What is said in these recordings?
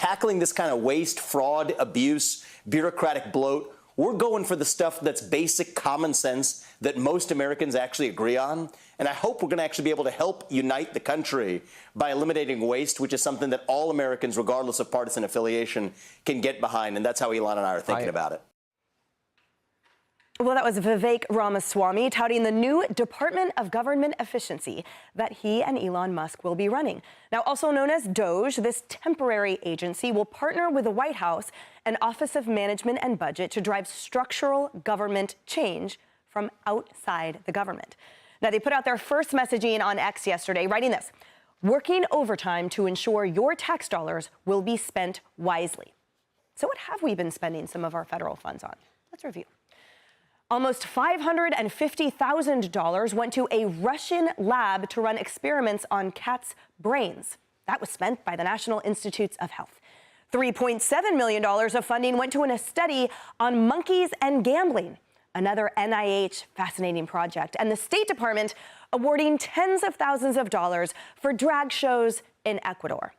tackling this kind of waste, fraud, abuse, bureaucratic bloat, we're going for the stuff that's basic common sense that most Americans actually agree on. And I hope we're going to actually be able to help unite the country by eliminating waste, which is something that all Americans, regardless of partisan affiliation, can get behind. And that's how Elon and I are thinking about it. Well, that was Vivek Ramaswamy touting the new Department of Government Efficiency that he and Elon Musk will be running. Now, also known as DOGE, this temporary agency will partner with the White House and Office of Management and Budget to drive structural government change from outside the government. Now, they put out their first messaging on X yesterday, writing this: working overtime to ensure your tax dollars will be spent wisely. So what have we been spending some of our federal funds on? Let's review. Almost $550,000 went to a Russian lab to run experiments on cats' brains. That was spent by the National Institutes of Health. $3.7 million of funding went to a study on monkeys and gambling, another NIH fascinating project. And the State Department awarding tens of thousands of dollars for drag shows in Ecuador.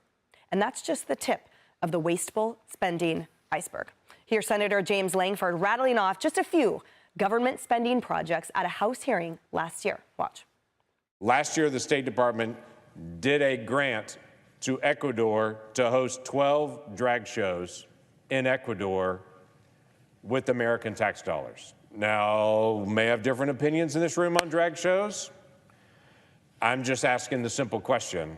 And that's just the tip of the wasteful spending iceberg. Here's Senator James Langford rattling off just a few government spending projects at a House hearing last year. Watch. Last year, the State Department did a grant to Ecuador to host 12 drag shows in Ecuador with American tax dollars. Now, may have different opinions in this room on drag shows. I'm just asking the simple question: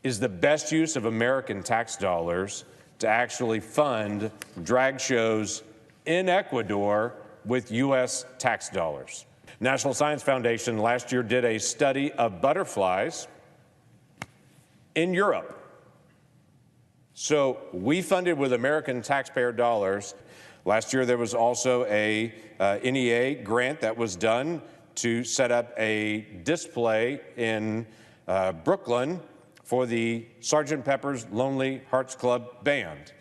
is the best use of American tax dollars to actually fund drag shows in Ecuador with U.S. tax dollars? National Science Foundation last year did a study of butterflies in Europe. So we funded with American taxpayer dollars. Last year there was also a NEA grant that was done to set up a display in Brooklyn for the Sgt. Pepper's Lonely Hearts Club Band,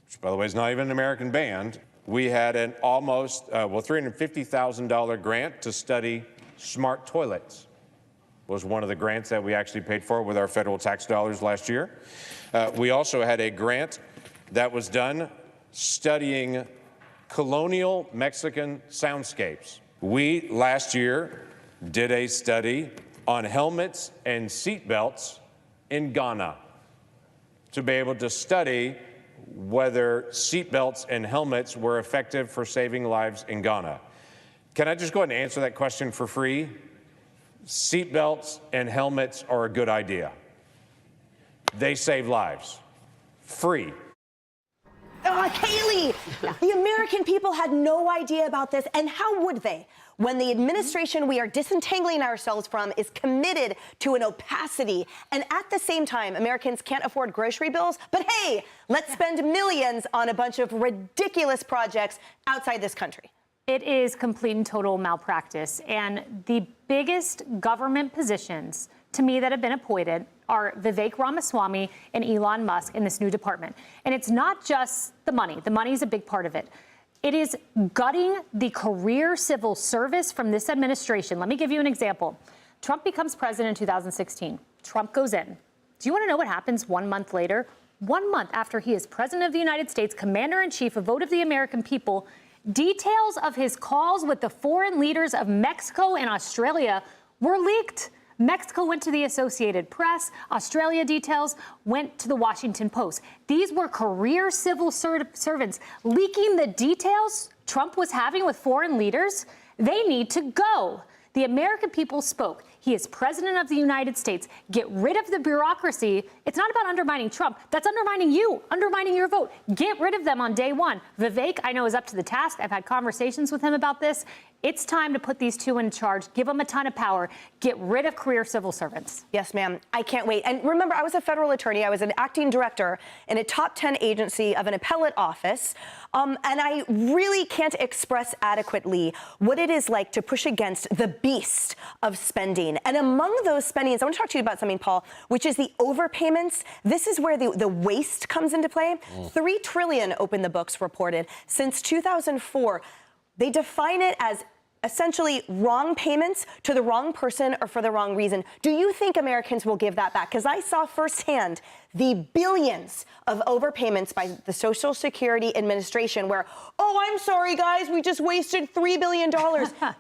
which, by the way, is not even an American band. We had an almost, $350,000 grant to study smart toilets. Was one of the grants that we actually paid for with our federal tax dollars last year. We also had a grant that was done studying colonial Mexican soundscapes. We, last year, did a study on helmets and seatbelts in Ghana to be able to study whether seatbelts and helmets were effective for saving lives in Ghana. Can I just go ahead and answer that question for free? Seatbelts and helmets are a good idea. They save lives. Free. Haley, the American people had no idea about this, and how would they when the administration we are disentangling ourselves from is committed to an opacity, and at the same time Americans can't afford grocery bills? But hey, let's spend millions on a bunch of ridiculous projects outside this country. It is complete and total malpractice, and the biggest government positions to me that have been appointed are Vivek Ramaswamy and Elon Musk in this new department. And it's not just the money. The money is a big part of it. It is gutting the career civil service from this administration. Let me give you an example. Trump becomes president in 2016. Trump goes in. Do you want to know what happens 1 month later? 1 month after he is president of the United States, commander-in-chief, a vote of the American people, details of his calls with the foreign leaders of Mexico and Australia were leaked. Mexico went to the Associated Press. Australia details went to the Washington Post. These were career civil servants leaking the details Trump was having with foreign leaders. They need to go. The American people spoke. He is president of the United States. Get rid of the bureaucracy. It's not about undermining Trump. That's undermining you, undermining your vote. Get rid of them on day one. Vivek, I know, is up to the task. I've had conversations with him about this. It's time to put these two in charge. Give them a ton of power. Get rid of career civil servants. Yes, ma'am. I can't wait. And remember, I was a federal attorney. I was an acting director in a top 10 agency of an appellate office. And I really can't express adequately what it is like to push against the beast of spending. And among those spendings, I want to talk to you about something, Paul, which is the overpayments. This is where the waste comes into play. $3 trillion, Open the Books reported, since 2004. They define it as essentially wrong payments to the wrong person or for the wrong reason. Do you think Americans will give that back? Because I saw firsthand the billions of overpayments by the Social Security Administration where, oh, I'm sorry, guys, we just wasted $3 billion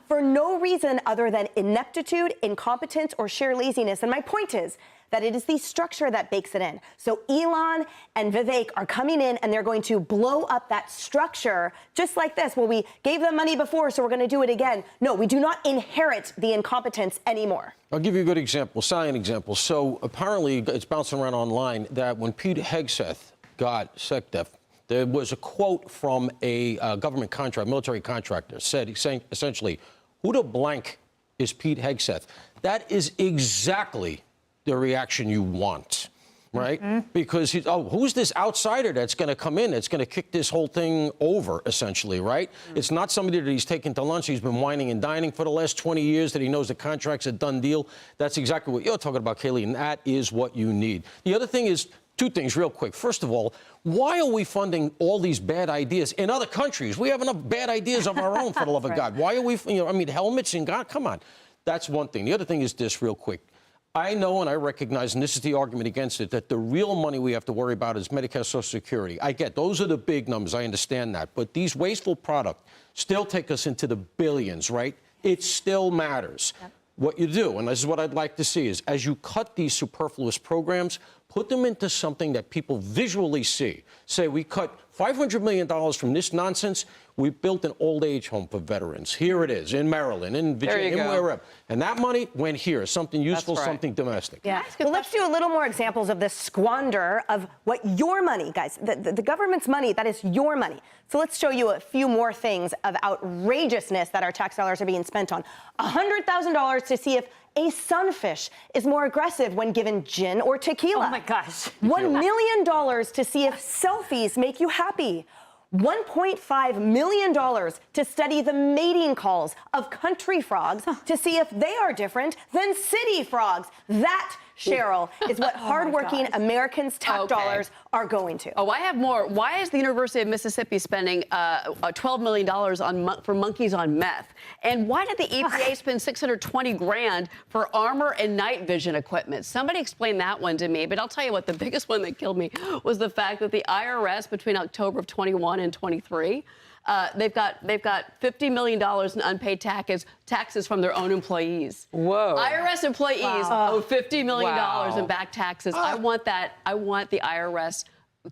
for no reason other than ineptitude, incompetence, or sheer laziness. And my point is that it is the structure that bakes it in. So Elon and Vivek are coming in and they're going to blow up that structure just like this. Well, we gave them money before, so we're going to do it again. No, we do not inherit the incompetence anymore. I'll give you a good example, salient example. So apparently it's bouncing around online that when Pete Hegseth got SecDef, there was a quote from a government contract, military contractor, saying essentially, who the blank is Pete Hegseth? That is exactly the reaction you want, right? Mm-hmm. Because who's this outsider that's going to come in, that's going to kick this whole thing over, essentially, right? Mm-hmm. It's not somebody that he's taken to lunch. He's been whining and dining for the last 20 years, that he knows the contract's a done deal. That's exactly what you're talking about, Kaylee, and that is what you need. The other thing is, two things real quick. First of all, why are we funding all these bad ideas in other countries? We have enough bad ideas of our own, for the love of God. Why are we, helmets and God, come on. That's one thing. The other thing is this, real quick. I know and I recognize, and this is the argument against it, that the real money we have to worry about is Medicare, Social Security. I get those are the big numbers. I understand that. But these wasteful products still take us into the billions, right? It still matters. Yep. What you do, and this is what I'd like to see, is as you cut these superfluous programs, put them into something that people visually see. Say, we cut $500 million from this nonsense. We built an old age home for veterans. Here it is, in Maryland, in Virginia, in wherever. And that money went here, something useful, something domestic. Yeah. Well, let's do a little more examples of this squander of what your money, guys, the government's money, that is your money. So let's show you a few more things of outrageousness that our tax dollars are being spent on. $100,000 to see if a sunfish is more aggressive when given gin or tequila. Oh, my gosh. $1 million to see if selfies make you happy. $1.5 million to study the mating calls of country frogs to see if they are different than city frogs. That, Cheryl, is what hardworking Americans' tax dollars are going to. Oh, I have more. Why is the University of Mississippi spending $12 million for monkeys on meth? And why did the EPA spend $620 grand for armor and night vision equipment? Somebody explain that one to me. But I'll tell you what, the biggest one that killed me was the fact that the IRS between October of 21 and 23, they've got $50 million in unpaid taxes from their own employees. Whoa. IRS employees owe $50 million in back taxes. I want that. I want the IRS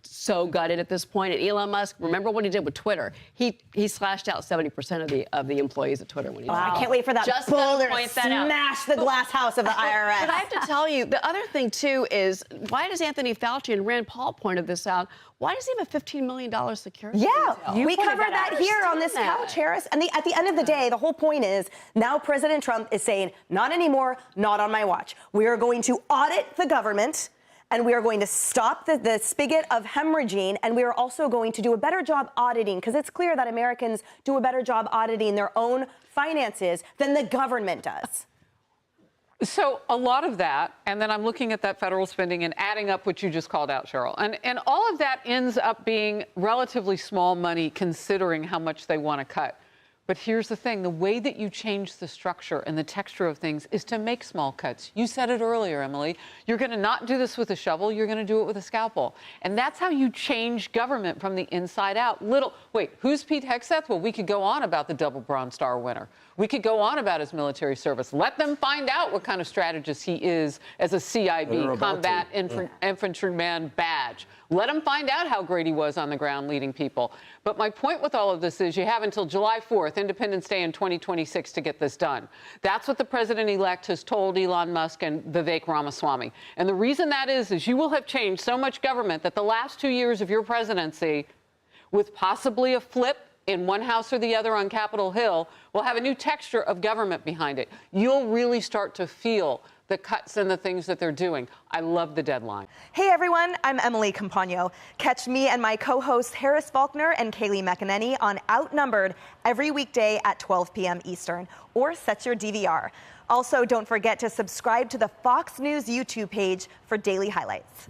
so gutted at this point. And Elon Musk, remember what he did with Twitter? He slashed out 70% of the employees at Twitter when he I can't wait for that boulder to smash the glass house of the IRS. But I have to tell you, the other thing, too, is why does Anthony Fauci and Rand Paul pointed this out? Why does he have a $15 million security detail? We covered that here on this couch, Harris. And at the end of the day, the whole point is now President Trump is saying, not anymore, not on my watch. We are going to audit the government, and we are going to stop the spigot of hemorrhaging, and we are also going to do a better job auditing, because it's clear that Americans do a better job auditing their own finances than the government does. So a lot of that, and then I'm looking at that federal spending and adding up what you just called out, Cheryl. And all of that ends up being relatively small money considering how much they want to cut. But here's the thing, the way that you change the structure and the texture of things is to make small cuts. You said it earlier, Emily. You're going to not do this with a shovel, you're going to do it with a scalpel. And that's how you change government from the inside out. Wait, who's Pete Hegseth? Well, we could go on about the double Bronze Star winner. We could go on about his military service. Let them find out what kind of strategist he is as a CIB, Combat Infantryman badge. Let them find out how great he was on the ground leading people. But my point with all of this is you have until July 4th, Independence Day in 2026, to get this done. That's what the president-elect has told Elon Musk and Vivek Ramaswamy. And the reason that is you will have changed so much government that the last 2 years of your presidency, with possibly a flip in one house or the other on Capitol Hill, will have a new texture of government behind it. You'll really start to feel the cuts and the things that they're doing. I love the deadline. Hey, everyone. I'm Emily Campagno. Catch me and my co-hosts Harris Faulkner and Kaylee McEnany on Outnumbered every weekday at 12 p.m. Eastern, or set your DVR. Also, don't forget to subscribe to the Fox News YouTube page for daily highlights.